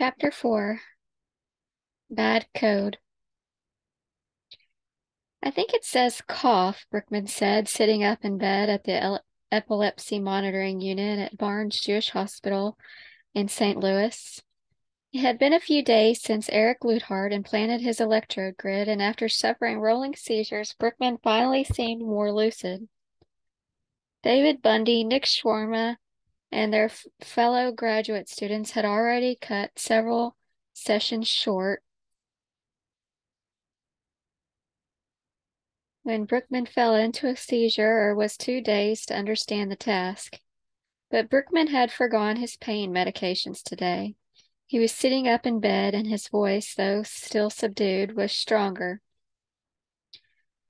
Chapter 4 Bad Code. I think it says cough, Brickman said, sitting up in bed at the epilepsy monitoring unit at Barnes Jewish Hospital in St. Louis. It had been a few days since Eric Luthard implanted his electrode grid, and after suffering rolling seizures, Brickman finally seemed more lucid. David Bundy, Nick Schwarma, and their fellow graduate students had already cut several sessions short when Brickman fell into a seizure or was too dazed to understand the task. But Brickman had forgone his pain medications today. He was sitting up in bed, and his voice, though still subdued, was stronger.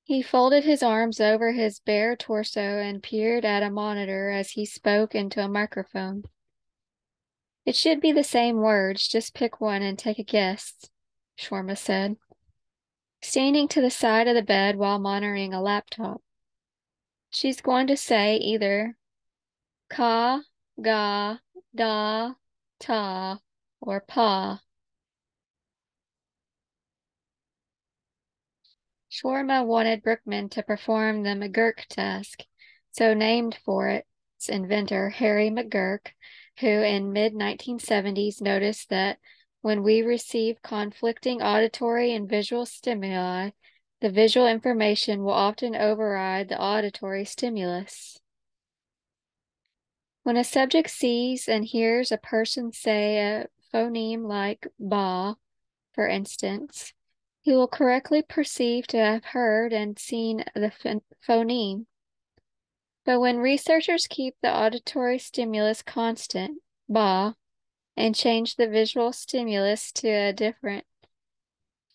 He folded his arms over his bare torso and peered at a monitor as he spoke into a microphone. It should be the same words, just pick one and take a guess, Schwarma said, standing to the side of the bed while monitoring a laptop. She's going to say either ka, ga, da, ta, or pa. Schwarma wanted Brickman to perform the McGurk task, so named for its inventor, Harry McGurk, who in mid-1970s noticed that when we receive conflicting auditory and visual stimuli, the visual information will often override the auditory stimulus. When a subject sees and hears a person say a phoneme like ba, for instance, he will correctly perceive to have heard and seen the phoneme. But when researchers keep the auditory stimulus constant, ba, and change the visual stimulus to a different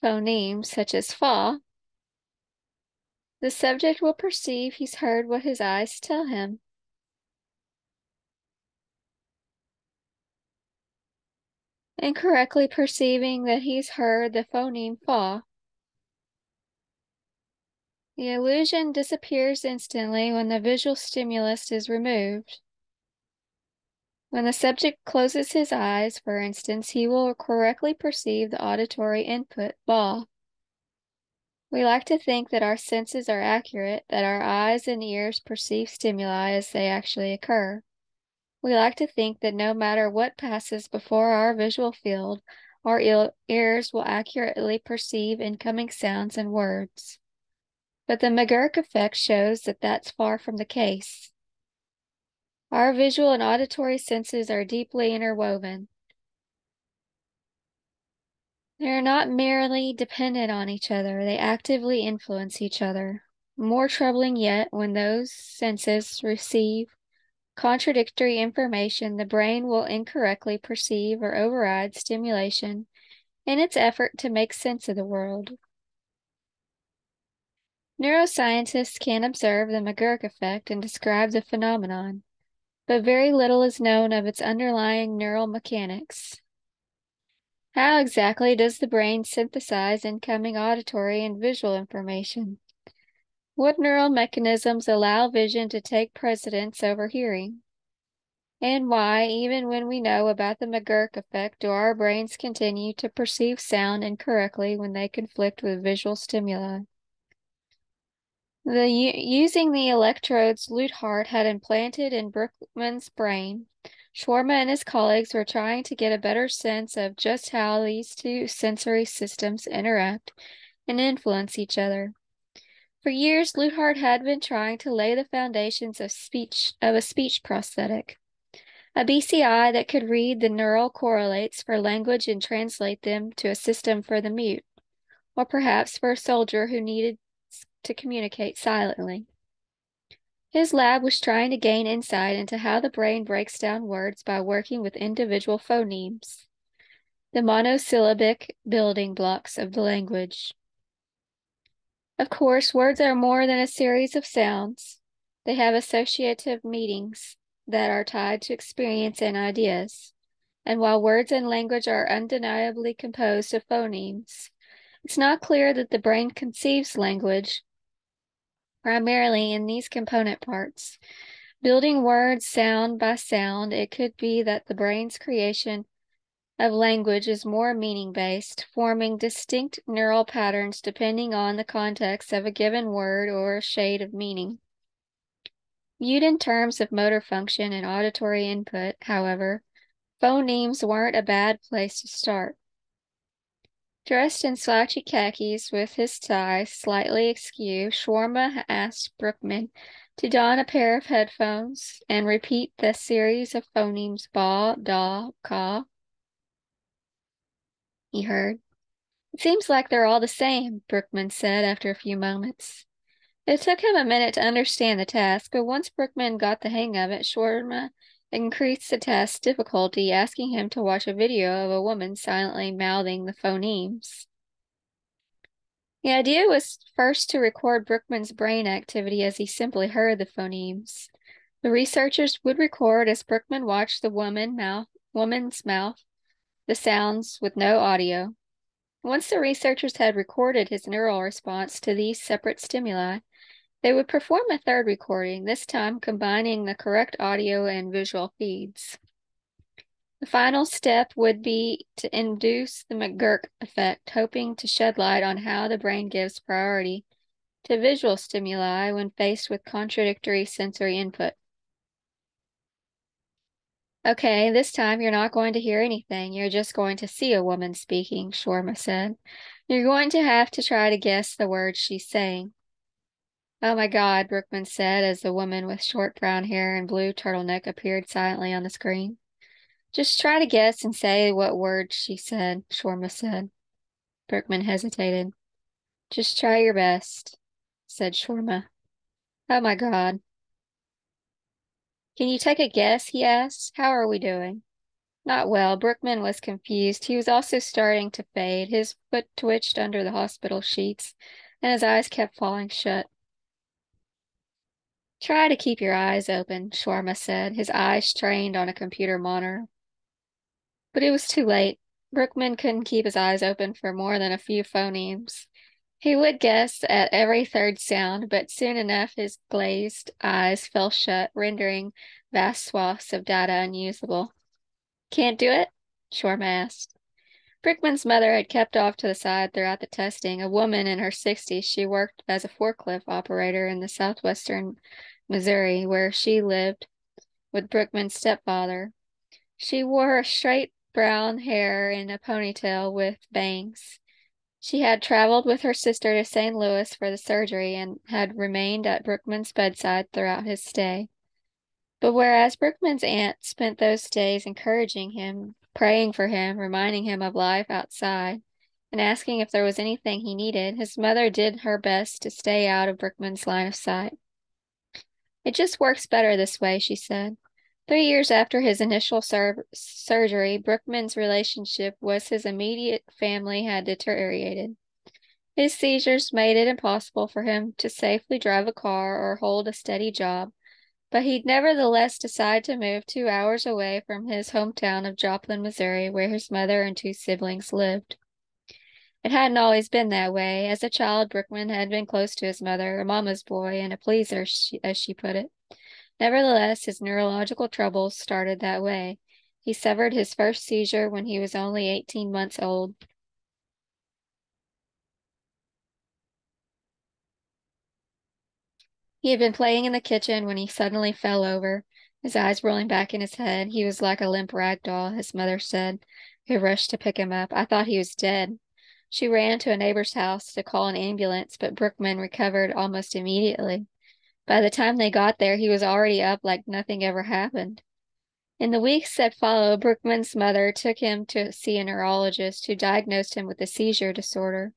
phoneme, such as fa, the subject will perceive he's heard what his eyes tell him. Incorrectly perceiving that he's heard the phoneme fa. The illusion disappears instantly when the visual stimulus is removed. When the subject closes his eyes, for instance, he will correctly perceive the auditory input, ba. We like to think that our senses are accurate, that our eyes and ears perceive stimuli as they actually occur. We like to think that no matter what passes before our visual field, our ears will accurately perceive incoming sounds and words. But the McGurk effect shows that that's far from the case. Our visual and auditory senses are deeply interwoven. They are not merely dependent on each other, they actively influence each other. More troubling yet, when those senses receive contradictory information, the brain will incorrectly perceive or override stimulation in its effort to make sense of the world. Neuroscientists can observe the McGurk effect and describe the phenomenon, but very little is known of its underlying neural mechanics. How exactly does the brain synthesize incoming auditory and visual information? What neural mechanisms allow vision to take precedence over hearing? And why, even when we know about the McGurk effect, do our brains continue to perceive sound incorrectly when they conflict with visual stimuli? Using the electrodes Luthard had implanted in Brickman's brain, Schwarma and his colleagues were trying to get a better sense of just how these two sensory systems interact and influence each other. For years, Luthard had been trying to lay the foundations of a speech prosthetic, a BCI that could read the neural correlates for language and translate them to a system for the mute, or perhaps for a soldier who needed to communicate silently. His lab was trying to gain insight into how the brain breaks down words by working with individual phonemes, the monosyllabic building blocks of the language. Of course, words are more than a series of sounds. They have associative meanings that are tied to experience and ideas. And while words and language are undeniably composed of phonemes, it's not clear that the brain conceives language primarily in these component parts. Building words sound by sound, it could be that the brain's creation of language is more meaning-based, forming distinct neural patterns depending on the context of a given word or a shade of meaning. Viewed in terms of motor function and auditory input, however, phonemes weren't a bad place to start. Dressed in slouchy khakis with his tie slightly askew, Shawarma asked Brookman to don a pair of headphones and repeat the series of phonemes ba, da, ka. He heard. It seems like they're all the same, Brookman said after a few moments. It took him a minute to understand the task, but once Brookman got the hang of it, Shawarma increased the task's difficulty, asking him to watch a video of a woman silently mouthing the phonemes. The idea was first to record Brookman's brain activity as he simply heard the phonemes. The researchers would record as Brookman watched the woman's mouth, the sounds with no audio. Once the researchers had recorded his neural response to these separate stimuli, they would perform a third recording, this time combining the correct audio and visual feeds. The final step would be to induce the McGurk effect, hoping to shed light on how the brain gives priority to visual stimuli when faced with contradictory sensory input. Okay, this time you're not going to hear anything. You're just going to see a woman speaking, Shawarma said. You're going to have to try to guess the words she's saying. Oh my God, Brookman said as the woman with short brown hair and blue turtleneck appeared silently on the screen. Just try to guess and say what word she said, Shawarma said. Brookman hesitated. Just try your best, said Shawarma. Oh my God. Can you take a guess? He asked. How are we doing? Not well. Brookman was confused. He was also starting to fade. His foot twitched under the hospital sheets, and his eyes kept falling shut. Try to keep your eyes open, Shawarma said, his eyes trained on a computer monitor. But it was too late. Brookman couldn't keep his eyes open for more than a few phonemes. He would guess at every third sound, but soon enough his glazed eyes fell shut, rendering vast swaths of data unusable. Can't do it? Shawarma asked. Brookman's mother had kept off to the side throughout the testing. A woman in her 60s, she worked as a forklift operator in the southwestern Missouri, where she lived with Brookman's stepfather. She wore straight brown hair in a ponytail with bangs. She had traveled with her sister to St. Louis for the surgery and had remained at Brookman's bedside throughout his stay. But whereas Brookman's aunt spent those days encouraging him, praying for him, reminding him of life outside, and asking if there was anything he needed, his mother did her best to stay out of Brookman's line of sight. It just works better this way, she said. 3 years after his initial surgery, Brookman's relationship with his immediate family had deteriorated. His seizures made it impossible for him to safely drive a car or hold a steady job, but he'd nevertheless decide to move 2 hours away from his hometown of Joplin, Missouri, where his mother and two siblings lived. It hadn't always been that way. As a child, Brookman had been close to his mother, a mama's boy, and a pleaser, as she put it. Nevertheless, his neurological troubles started that way. He suffered his first seizure when he was only 18 months old. He had been playing in the kitchen when he suddenly fell over, his eyes rolling back in his head. He was like a limp rag doll, his mother said, who rushed to pick him up. I thought he was dead. She ran to a neighbor's house to call an ambulance, but Brookman recovered almost immediately. By the time they got there, he was already up like nothing ever happened. In the weeks that followed, Brookman's mother took him to see a neurologist who diagnosed him with a seizure disorder.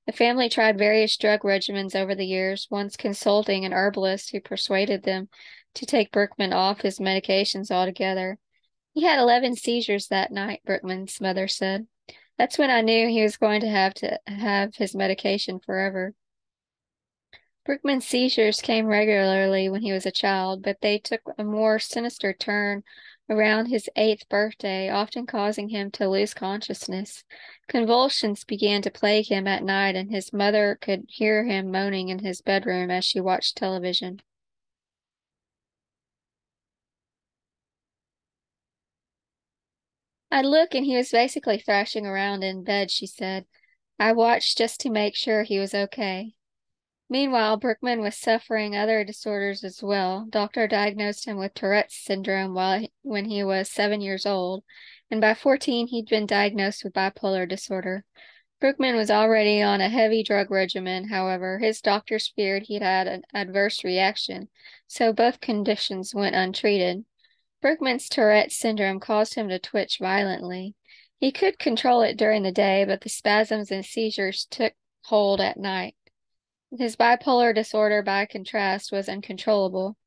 The family tried various drug regimens over the years, once consulting an herbalist who persuaded them to take Brookman off his medications altogether. He had 11 seizures that night, Brookman's mother said. That's when I knew he was going to have his medication forever. Brookman's seizures came regularly when he was a child, but they took a more sinister turn around his 8th birthday, often causing him to lose consciousness. Convulsions began to plague him at night, and his mother could hear him moaning in his bedroom as she watched television. I'd look and he was basically thrashing around in bed, she said. I watched just to make sure he was okay. Meanwhile, Brookman was suffering other disorders as well. Doctor diagnosed him with Tourette's syndrome when he was 7 years old, and by 14 he'd been diagnosed with bipolar disorder. Brookman was already on a heavy drug regimen, however. His doctors feared he'd had an adverse reaction, so both conditions went untreated. Brookman's Tourette's syndrome caused him to twitch violently. He could control it during the day, but the spasms and seizures took hold at night. His bipolar disorder, by contrast, was uncontrollable.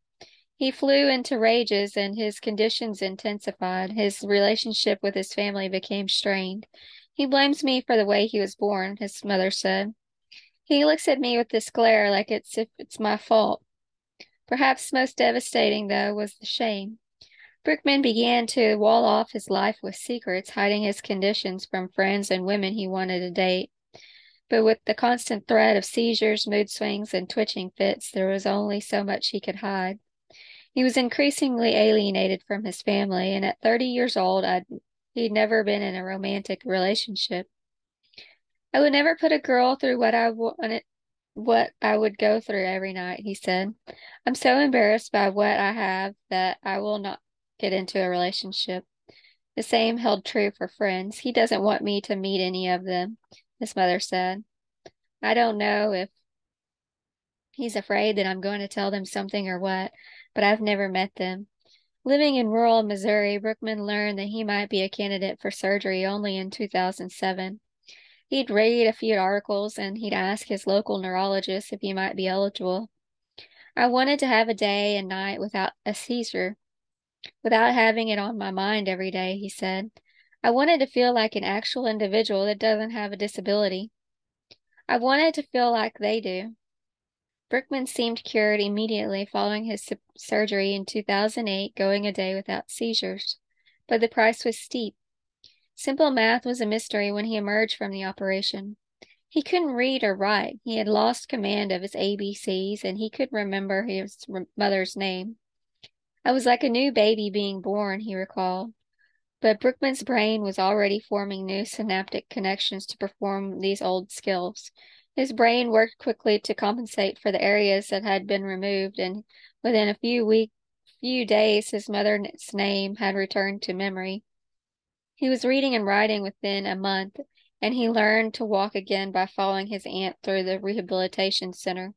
He flew into rages and his conditions intensified. His relationship with his family became strained. He blames me for the way he was born, his mother said. He looks at me with this glare like it's if it's my fault. Perhaps most devastating, though, was the shame. Brookman began to wall off his life with secrets, hiding his conditions from friends and women he wanted to date. But with the constant threat of seizures, mood swings, and twitching fits, there was only so much he could hide. He was increasingly alienated from his family, and at 30 years old, he'd never been in a romantic relationship. I would never put a girl through what I would go through every night, he said. I'm so embarrassed by what I have that I will not get into a relationship. The same held true for friends. He doesn't want me to meet any of them, his mother said. I don't know if he's afraid that I'm going to tell them something or what, but I've never met them. Living in rural Missouri, Brookman learned that he might be a candidate for surgery only in 2007. He'd read a few articles and he'd ask his local neurologist if he might be eligible. I wanted to have a day and night without a seizure, without having it on my mind every day, he said. I wanted to feel like an actual individual that doesn't have a disability. I wanted to feel like they do. Brookman seemed cured immediately following his surgery in 2008, going a day without seizures. But the price was steep. Simple math was a mystery when he emerged from the operation. He couldn't read or write. He had lost command of his ABCs, and he couldn't remember his mother's name. I was like a new baby being born, he recalled. But Brookman's brain was already forming new synaptic connections to perform these old skills. His brain worked quickly to compensate for the areas that had been removed, and within a few days, his mother's name had returned to memory. He was reading and writing within a month, and he learned to walk again by following his aunt through the rehabilitation center.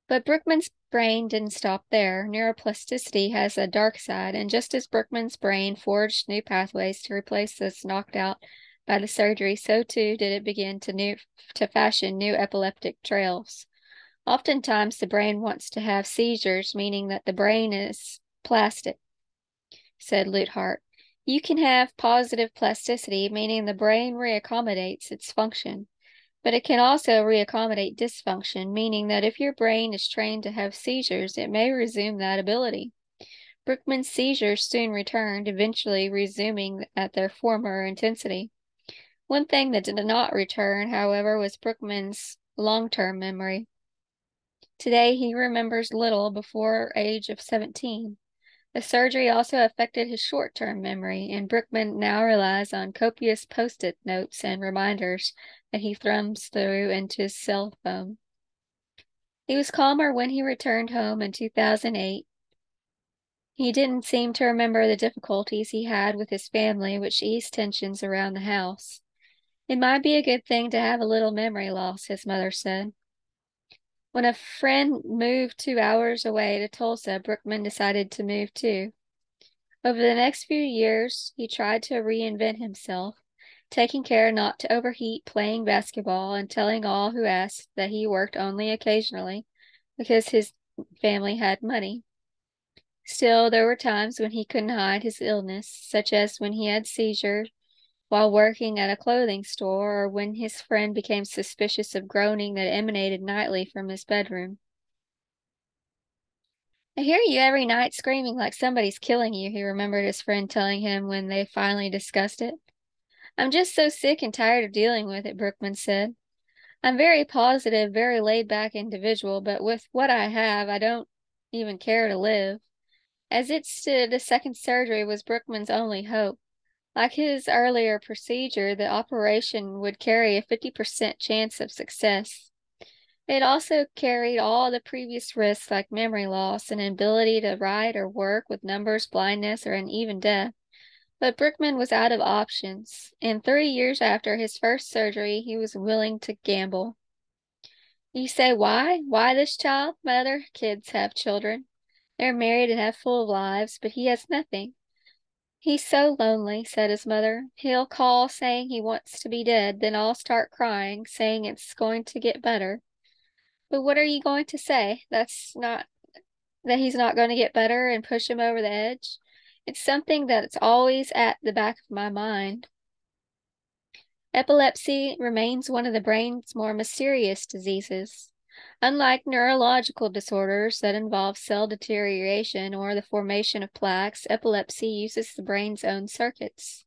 But Brookman's brain didn't stop there. Neuroplasticity has a dark side, and just as Brookman's brain forged new pathways to replace those knocked out by the surgery, so too did it begin to fashion new epileptic trails. Oftentimes, the brain wants to have seizures, meaning that the brain is plastic, said Luthart. You can have positive plasticity, meaning the brain reaccommodates its function. But it can also reaccommodate dysfunction, meaning that if your brain is trained to have seizures, it may resume that ability. Brookman's seizures soon returned, eventually resuming at their former intensity. One thing that did not return, however, was Brookman's long-term memory. Today, he remembers little before age of 17. The surgery also affected his short-term memory, and Brookman now relies on copious post-it notes and reminders that he thrums through into his cell phone. He was calmer when he returned home in 2008. He didn't seem to remember the difficulties he had with his family, which eased tensions around the house. It might be a good thing to have a little memory loss, his mother said. When a friend moved 2 hours away to Tulsa, Brookman decided to move too. Over the next few years, he tried to reinvent himself, taking care not to overheat playing basketball and telling all who asked that he worked only occasionally because his family had money. Still, there were times when he couldn't hide his illness, such as when he had seizures while working at a clothing store or when his friend became suspicious of groaning that emanated nightly from his bedroom. I hear you every night screaming like somebody's killing you, he remembered his friend telling him when they finally discussed it. I'm just so sick and tired of dealing with it, Brookman said. I'm very positive, very laid-back individual, but with what I have, I don't even care to live. As it stood, the second surgery was Brookman's only hope. Like his earlier procedure, the operation would carry a 50% chance of success. It also carried all the previous risks like memory loss and inability to write or work with numbers, blindness, or an even death. But Brookman was out of options, and 3 years after his first surgery, he was willing to gamble. You say, why? Why this child? My other kids have children. They're married and have full lives, but he has nothing. He's so lonely, said his mother. He'll call saying he wants to be dead, then I'll start crying, saying it's going to get better. But what are you going to say? That he's not going to get better and push him over the edge? It's something that's always at the back of my mind. Epilepsy remains one of the brain's more mysterious diseases. Unlike neurological disorders that involve cell deterioration or the formation of plaques, epilepsy uses the brain's own circuits.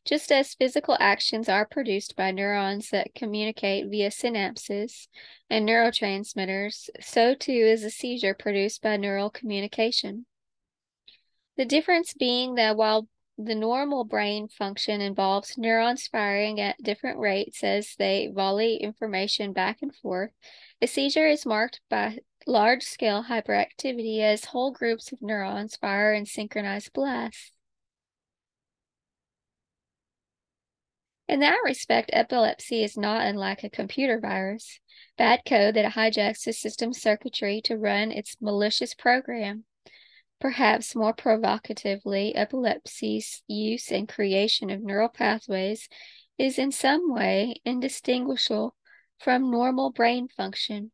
Just as physical actions are produced by neurons that communicate via synapses and neurotransmitters, so too is a seizure produced by neural communication. The difference being that while the normal brain function involves neurons firing at different rates as they volley information back and forth, a seizure is marked by large-scale hyperactivity as whole groups of neurons fire in synchronized blasts. In that respect, epilepsy is not unlike a computer virus, bad code that hijacks the system's circuitry to run its malicious program. Perhaps more provocatively, epilepsy's use and creation of neural pathways is in some way indistinguishable from normal brain function.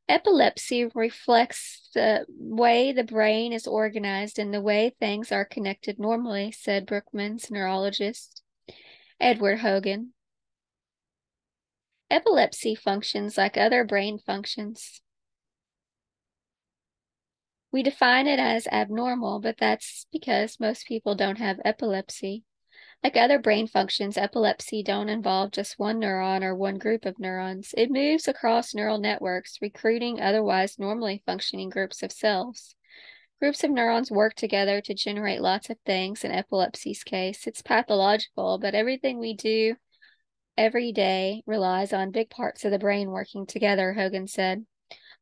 Epilepsy reflects the way the brain is organized and the way things are connected normally, said Brookman's neurologist, Edward Hogan. Epilepsy functions like other brain functions. We define it as abnormal, but that's because most people don't have epilepsy. Like other brain functions, epilepsy don't involve just one neuron or one group of neurons. It moves across neural networks, recruiting otherwise normally functioning groups of cells. Groups of neurons work together to generate lots of things. In epilepsy's case, it's pathological, but everything we do every day relies on big parts of the brain working together, Hogan said.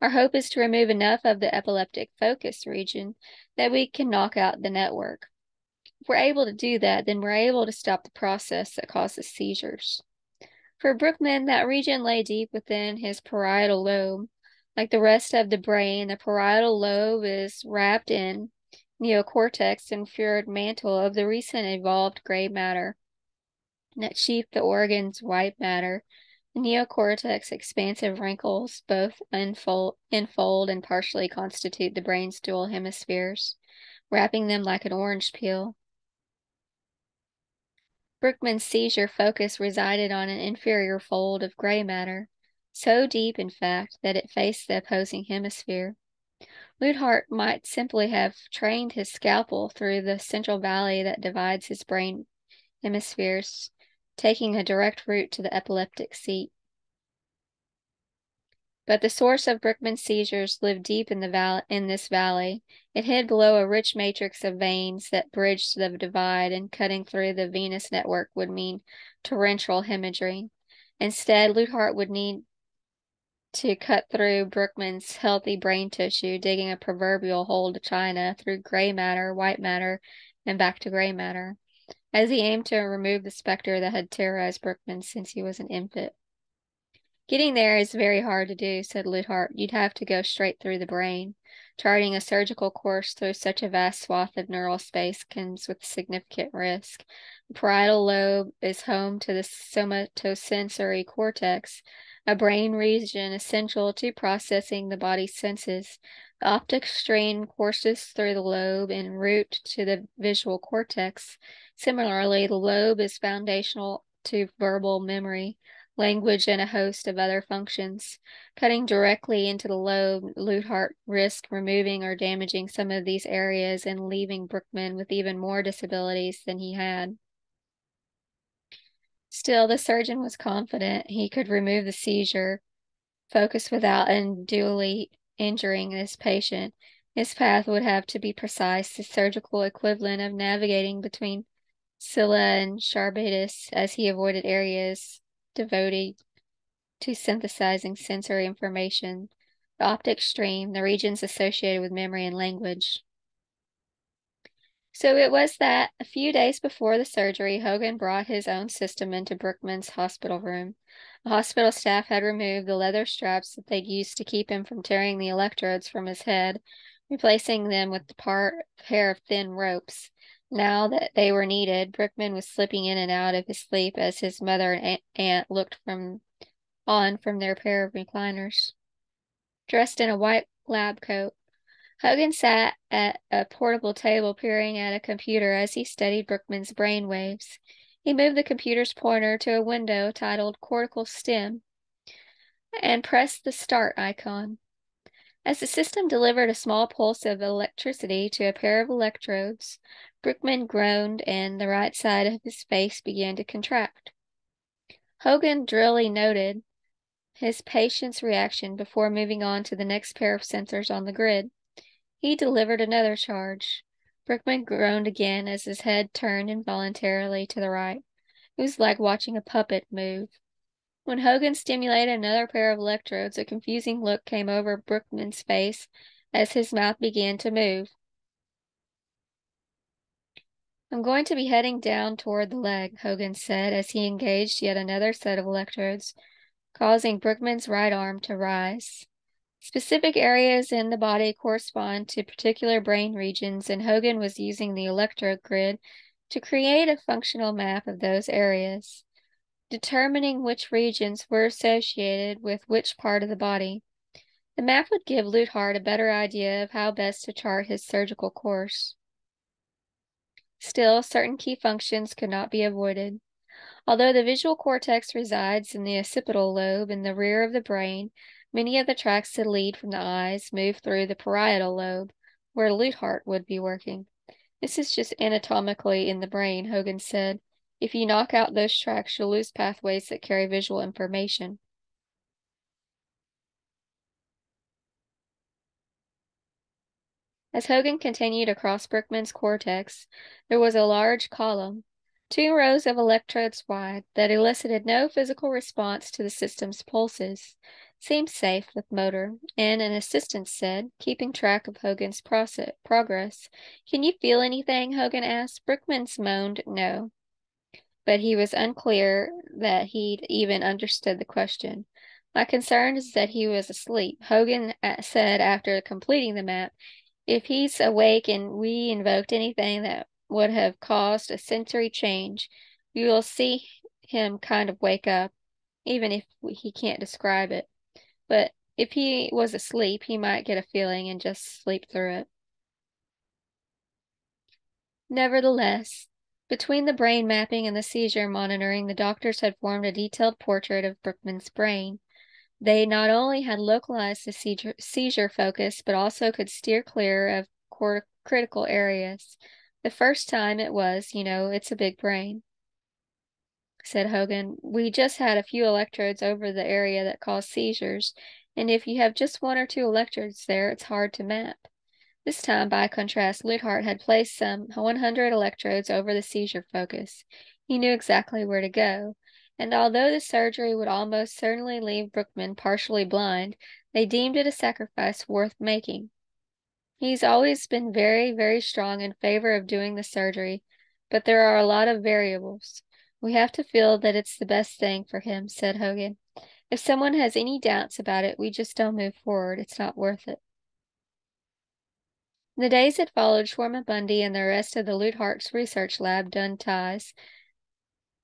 Our hope is to remove enough of the epileptic focus region that we can knock out the network. If we're able to do that, then we're able to stop the process that causes seizures. For Brookman, that region lay deep within his parietal lobe. Like the rest of the brain, the parietal lobe is wrapped in neocortex and inferior mantle of the recent evolved gray matter that sheath the organ's white matter. The neocortex expansive wrinkles both enfold and partially constitute the brain's dual hemispheres, wrapping them like an orange peel. Brookman's seizure focus resided on an inferior fold of gray matter, so deep, in fact, that it faced the opposing hemisphere. Luthart might simply have trained his scalpel through the central valley that divides his brain hemispheres, taking a direct route to the epileptic seat. But the source of Brookman's seizures lived deep in this valley. It hid below a rich matrix of veins that bridged the divide, and cutting through the venous network would mean torrential hemorrhaging. Instead, Luthart would need to cut through Brookman's healthy brain tissue, digging a proverbial hole to China through gray matter, white matter, and back to gray matter, as he aimed to remove the specter that had terrorized Brookman since he was an infant. Getting there is very hard to do, said Luthart. You'd have to go straight through the brain. Charting a surgical course through such a vast swath of neural space comes with significant risk. The parietal lobe is home to the somatosensory cortex, a brain region essential to processing the body's senses. The optic strain courses through the lobe en route to the visual cortex. Similarly, the lobe is foundational to verbal memory, language, and a host of other functions. Cutting directly into the lobe, Luthart risked removing or damaging some of these areas and leaving Brookman with even more disabilities than he had. Still, the surgeon was confident he could remove the seizure focus without unduly injuring his patient. His path would have to be precise, the surgical equivalent of navigating between Scylla and Charybdis as he avoided areas devoted to synthesizing sensory information, the optic stream, the regions associated with memory and language. So it was that, a few days before the surgery, Hogan brought his own system into Brookman's hospital room. The hospital staff had removed the leather straps that they'd used to keep him from tearing the electrodes from his head, replacing them with a pair of thin ropes. Now that they were needed, Brookman was slipping in and out of his sleep as his mother and aunt looked on from their pair of recliners. Dressed in a white lab coat, Hogan sat at a portable table peering at a computer as he studied Brookman's brain waves. He moved the computer's pointer to a window titled Cortical Stim and pressed the start icon. As the system delivered a small pulse of electricity to a pair of electrodes, Brookman groaned and the right side of his face began to contract. Hogan drily noted his patient's reaction before moving on to the next pair of sensors on the grid. He delivered another charge. Brookman groaned again as his head turned involuntarily to the right. It was like watching a puppet move. When Hogan stimulated another pair of electrodes, a confusing look came over Brookman's face as his mouth began to move. I'm going to be heading down toward the leg, Hogan said as he engaged yet another set of electrodes, causing Brookman's right arm to rise. Specific areas in the body correspond to particular brain regions, and Hogan was using the electrode grid to create a functional map of those areas, determining which regions were associated with which part of the body. The map would give Luthard a better idea of how best to chart his surgical course. Still, certain key functions could not be avoided. Although the visual cortex resides in the occipital lobe in the rear of the brain, many of the tracks that lead from the eyes move through the parietal lobe, where Luthard would be working. This is just anatomically in the brain, Hogan said. If you knock out those tracks, you'll lose pathways that carry visual information. As Hogan continued across Brookman's cortex, there was a large column, 2 rows of electrodes wide, that elicited no physical response to the system's pulses. Seemed safe with motor, and an assistant said, keeping track of Hogan's progress. Can you feel anything? Hogan asked. Brookman moaned no, but he was unclear that he'd even understood the question. My concern is that he was asleep, Hogan said after completing the map. If he's awake and we invoked anything that would have caused a sensory change, we will see him kind of wake up, even if he can't describe it. But if he was asleep, he might get a feeling and just sleep through it. Nevertheless, between the brain mapping and the seizure monitoring, the doctors had formed a detailed portrait of Brookman's brain. They not only had localized the seizure focus, but also could steer clear of critical areas. The first time it was, it's a big brain, said Hogan. We just had a few electrodes over the area that caused seizures, and if you have just 1 or 2 electrodes there, it's hard to map. This time, by contrast, Luthard had placed some 100 electrodes over the seizure focus. He knew exactly where to go, and although the surgery would almost certainly leave Brookman partially blind, they deemed it a sacrifice worth making. He's always been very, very strong in favor of doing the surgery, but there are a lot of variables. We have to feel that it's the best thing for him, said Hogan. If someone has any doubts about it, we just don't move forward. It's not worth it. In the days that followed, Shwarma Bundy and the rest of the Luthart's research lab donned ties,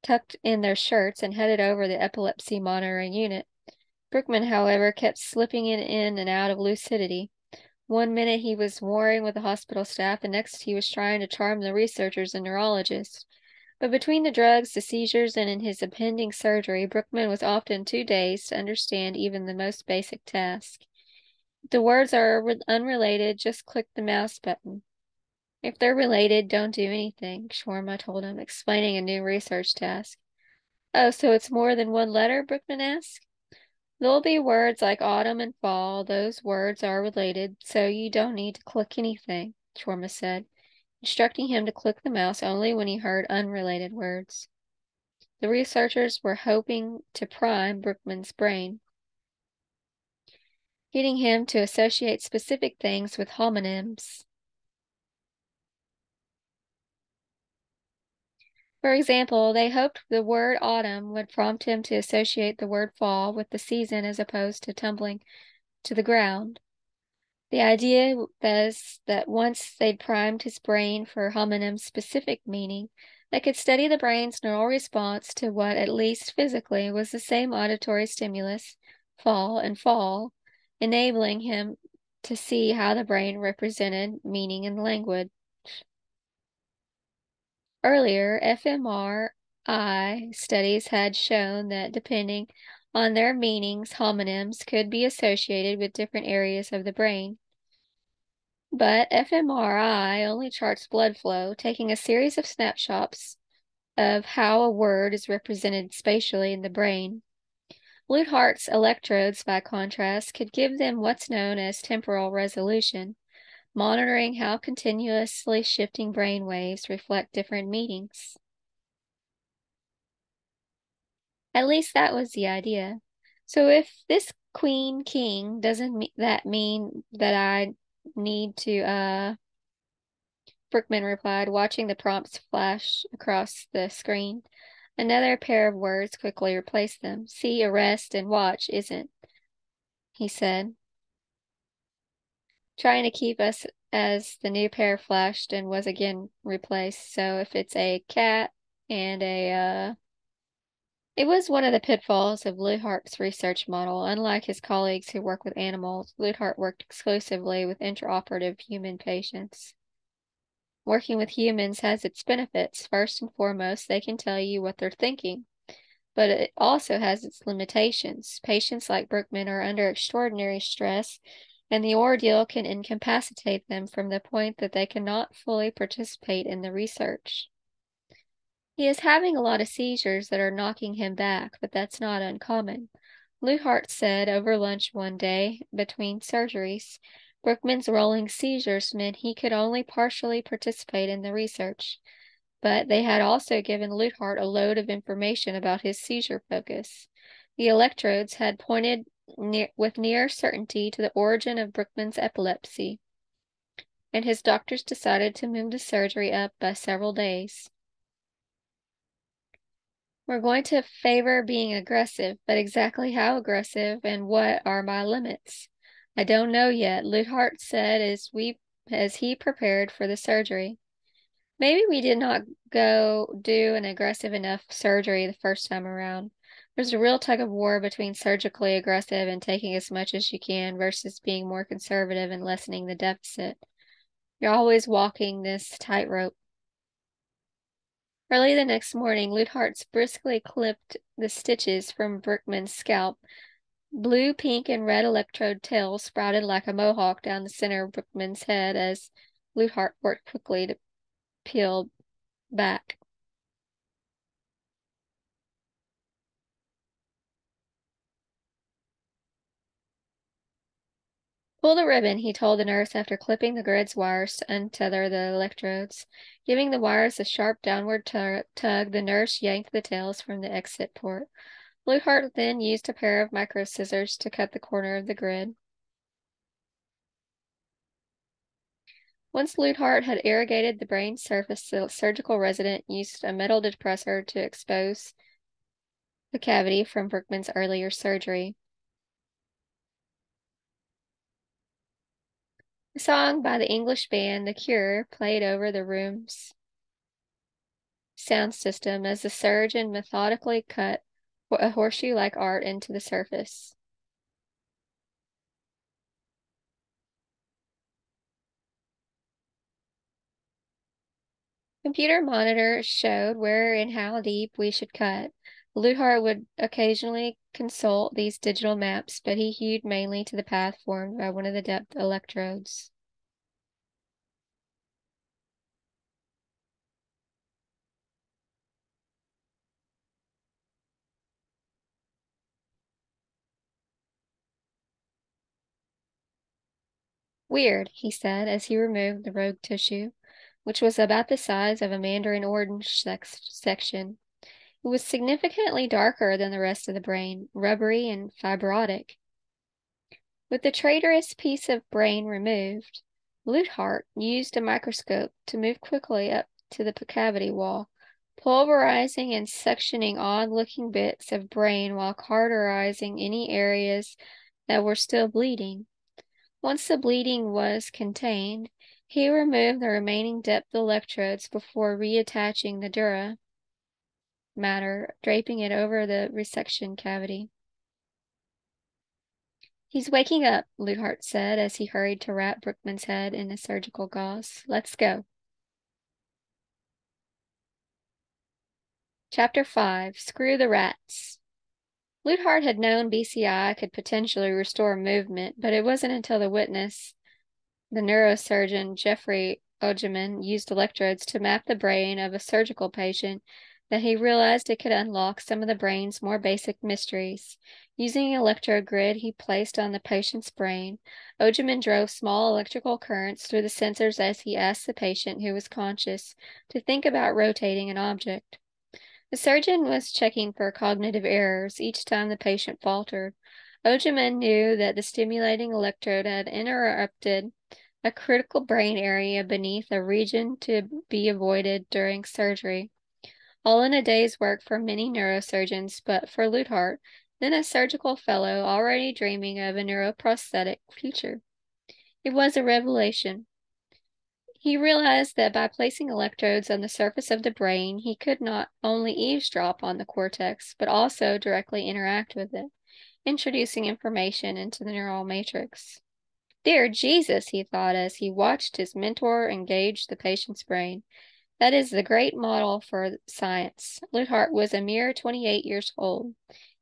tucked in their shirts, and headed over the epilepsy monitoring unit. Brookman, however, kept slipping in and out of lucidity. One minute he was warring with the hospital staff, and next he was trying to charm the researchers and neurologists. But between the drugs, the seizures, and in his impending surgery, Brookman was often too dazed to understand even the most basic task. If the words are unrelated, just click the mouse button. If they're related, don't do anything, Shwarma told him, explaining a new research task. Oh, so it's more than one letter? Brookman asked. There'll be words like autumn and fall. Those words are related, so you don't need to click anything, Chorma said, instructing him to click the mouse only when he heard unrelated words. The researchers were hoping to prime Brookman's brain, getting him to associate specific things with homonyms. For example, they hoped the word autumn would prompt him to associate the word fall with the season as opposed to tumbling to the ground. The idea was that once they'd primed his brain for homonym's specific meaning, they could study the brain's neural response to what, at least physically, was the same auditory stimulus, fall and fall, enabling him to see how the brain represented meaning in language. Earlier, fMRI studies had shown that depending on their meanings, homonyms could be associated with different areas of the brain. But fMRI only charts blood flow, taking a series of snapshots of how a word is represented spatially in the brain. Leuthardt's electrodes, by contrast, could give them what's known as temporal resolution, monitoring how continuously shifting brain waves reflect different meanings. At least that was the idea. So if this queen king doesn't that mean that I need to, Brookman replied, watching the prompts flash across the screen. Another pair of words quickly replaced them. See, arrest, and watch isn't, he said, trying to keep us as the new pair flashed and was again replaced. So if it's a cat and it was one of the pitfalls of Leuthardt's research model. Unlike his colleagues who work with animals, Leuthardt worked exclusively with intraoperative human patients. Working with humans has its benefits. First and foremost, they can tell you what they're thinking, but it also has its limitations. Patients like Brookman are under extraordinary stress, and the ordeal can incapacitate them from the point that they cannot fully participate in the research. He is having a lot of seizures that are knocking him back, but that's not uncommon. Leuthard said over lunch one day, between surgeries, Brookman's rolling seizures meant he could only partially participate in the research, but they had also given Leuthard a load of information about his seizure focus. The electrodes had pointed with near certainty to the origin of Brookman's epilepsy, and his doctors decided to move the surgery up by several days. We're going to favor being aggressive, but exactly how aggressive and what are my limits? I don't know yet, Leuthard said as he prepared for the surgery. Maybe we did not go do an aggressive enough surgery the first time around. There's a real tug of war between surgically aggressive and taking as much as you can versus being more conservative and lessening the deficit. You're always walking this tightrope. Early the next morning, Leuthard briskly clipped the stitches from Brookman's scalp. Blue, pink, and red electrode tails sprouted like a mohawk down the center of Brookman's head as Leuthard worked quickly to peel back. Pull the ribbon, he told the nurse after clipping the grid's wires to untether the electrodes. Giving the wires a sharp downward tug, the nurse yanked the tails from the exit port. Leuthard then used a pair of micro scissors to cut the corner of the grid. Once Leuthard had irrigated the brain surface, the surgical resident used a metal depressor to expose the cavity from Brookman's earlier surgery. A song by the English band The Cure played over the room's sound system as the surgeon methodically cut a horseshoe-like art into the surface. Computer monitors showed where and how deep we should cut. Leuthard would occasionally consult these digital maps, but he hewed mainly to the path formed by one of the depth electrodes. Weird, he said as he removed the rogue tissue, which was about the size of a mandarin orange section. It was significantly darker than the rest of the brain, rubbery and fibrotic. With the traitorous piece of brain removed, Luthart used a microscope to move quickly up to the cavity wall, pulverizing and sectioning odd-looking bits of brain while cauterizing any areas that were still bleeding. Once the bleeding was contained, he removed the remaining depth electrodes before reattaching the dura matter, draping it over the resection cavity. He's waking up, Luthart said as he hurried to wrap Brookman's head in a surgical gauze. Let's go. Chapter 5. Screw the Rats. Luthart had known BCI could potentially restore movement, but it wasn't until the witness, the neurosurgeon Jeffrey Ogeman, used electrodes to map the brain of a surgical patient that he realized it could unlock some of the brain's more basic mysteries. Using an electrode grid he placed on the patient's brain, Ogeman drove small electrical currents through the sensors as he asked the patient, who was conscious, to think about rotating an object. The surgeon was checking for cognitive errors each time the patient faltered. Ogeman knew that the stimulating electrode had interrupted a critical brain area beneath a region to be avoided during surgery. All in a day's work for many neurosurgeons, but for Luthart, then a surgical fellow already dreaming of a neuroprosthetic future. It was a revelation. He realized that by placing electrodes on the surface of the brain, he could not only eavesdrop on the cortex, but also directly interact with it, introducing information into the neural matrix. Dear Jesus, he thought as he watched his mentor engage the patient's brain. That is the great model for science. Luthart was a mere 28 years old.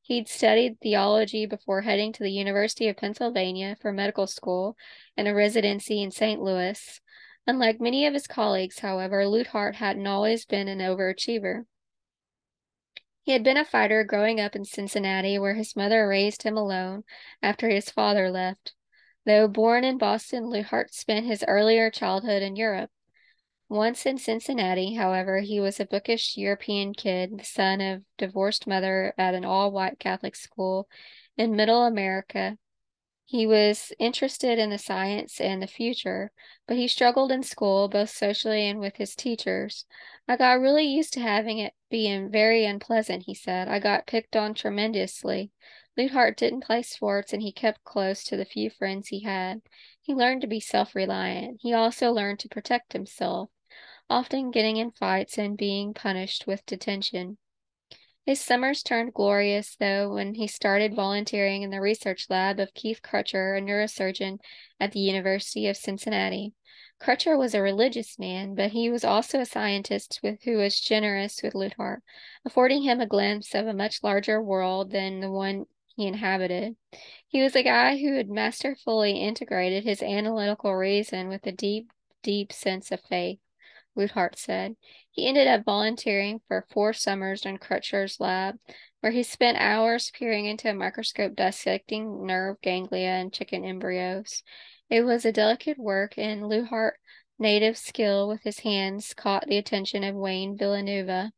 He'd studied theology before heading to the University of Pennsylvania for medical school and a residency in St. Louis. Unlike many of his colleagues, however, Luthart hadn't always been an overachiever. He had been a fighter growing up in Cincinnati, where his mother raised him alone after his father left. Though born in Boston, Luthart spent his earlier childhood in Europe. Once in Cincinnati, however, he was a bookish European kid, the son of divorced mother at an all-white Catholic school in Middle America. He was interested in the science and the future, but he struggled in school, both socially and with his teachers. I got really used to having it being very unpleasant, he said. I got picked on tremendously. Luthart didn't play sports, and he kept close to the few friends he had. He learned to be self-reliant. He also learned to protect himself, often getting in fights and being punished with detention. His summers turned glorious, though, when he started volunteering in the research lab of Keith Crutcher, a neurosurgeon at the University of Cincinnati. Crutcher was a religious man, but he was also a scientist who was generous with Luthart, affording him a glimpse of a much larger world than the one he inhabited. He was a guy who had masterfully integrated his analytical reason with a deep, deep sense of faith, Luthart said. He ended up volunteering for 4 summers in Crutcher's lab, where he spent hours peering into a microscope dissecting nerve ganglia and chicken embryos. It was a delicate work, and Luthart, native skill with his hands, caught the attention of Wayne Villanueva,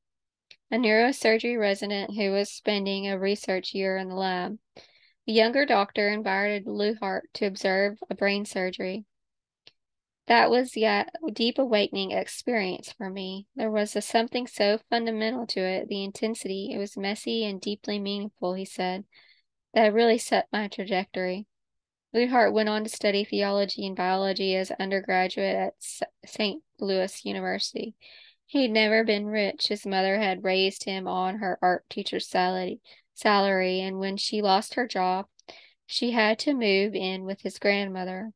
a neurosurgery resident who was spending a research year in the lab. The younger doctor invited Luthart to observe a brain surgery. That was yet a deep awakening experience for me. There was something so fundamental to it, the intensity. It was messy and deeply meaningful, he said, that really set my trajectory. Luthart went on to study theology and biology as undergraduate at St. Louis University. He'd never been rich. His mother had raised him on her art teacher's salary, and when she lost her job, she had to move in with his grandmother.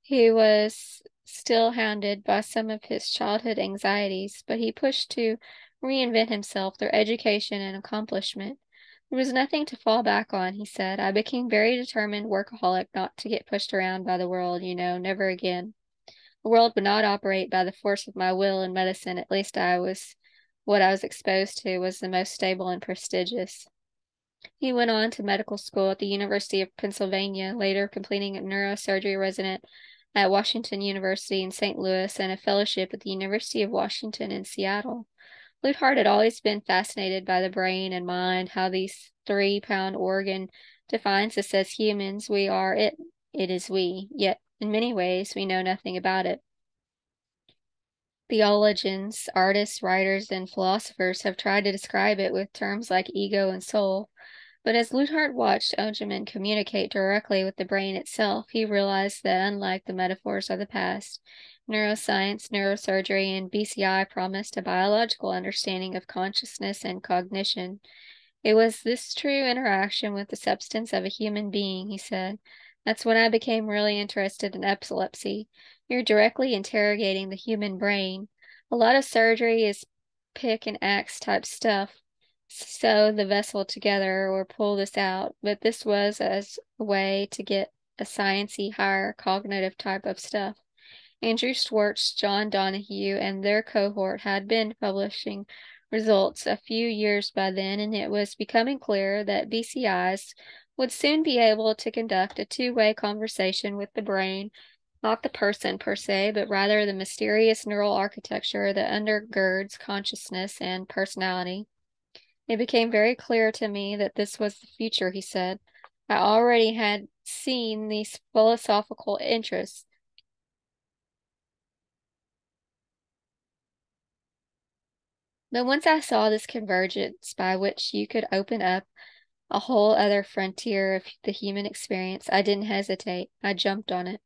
He was still hounded by some of his childhood anxieties, but he pushed to reinvent himself through education and accomplishment. There was nothing to fall back on, he said. I became very determined workaholic not to get pushed around by the world, never again. The world would not operate by the force of my will in medicine. At least what I was exposed to was the most stable and prestigious. He went on to medical school at the University of Pennsylvania, later completing a neurosurgery resident at Washington University in St. Louis and a fellowship at the University of Washington in Seattle. Luthard had always been fascinated by the brain and mind, how these 3-pound organ defines us as humans. We are it, it is we, yet in many ways we know nothing about it. Theologians, artists, writers, and philosophers have tried to describe it with terms like ego and soul. But as Luthard watched Ogeman communicate directly with the brain itself, he realized that unlike the metaphors of the past, neuroscience, neurosurgery, and BCI promised a biological understanding of consciousness and cognition. It was this true interaction with the substance of a human being, he said. That's when I became really interested in epilepsy. You're directly interrogating the human brain. A lot of surgery is pick and axe type stuff, sew the vessel together or pull this out, but this was as a way to get a sciencey, higher cognitive type of stuff. Andrew Schwartz, John Donahue, and their cohort had been publishing results a few years by then, and it was becoming clear that BCIs would soon be able to conduct a two-way conversation with the brain, not the person per se, but rather the mysterious neural architecture that undergirds consciousness and personality. It became very clear to me that this was the future, he said. I already had seen these philosophical interests. But once I saw this convergence by which you could open up a whole other frontier of the human experience, I didn't hesitate. I jumped on it.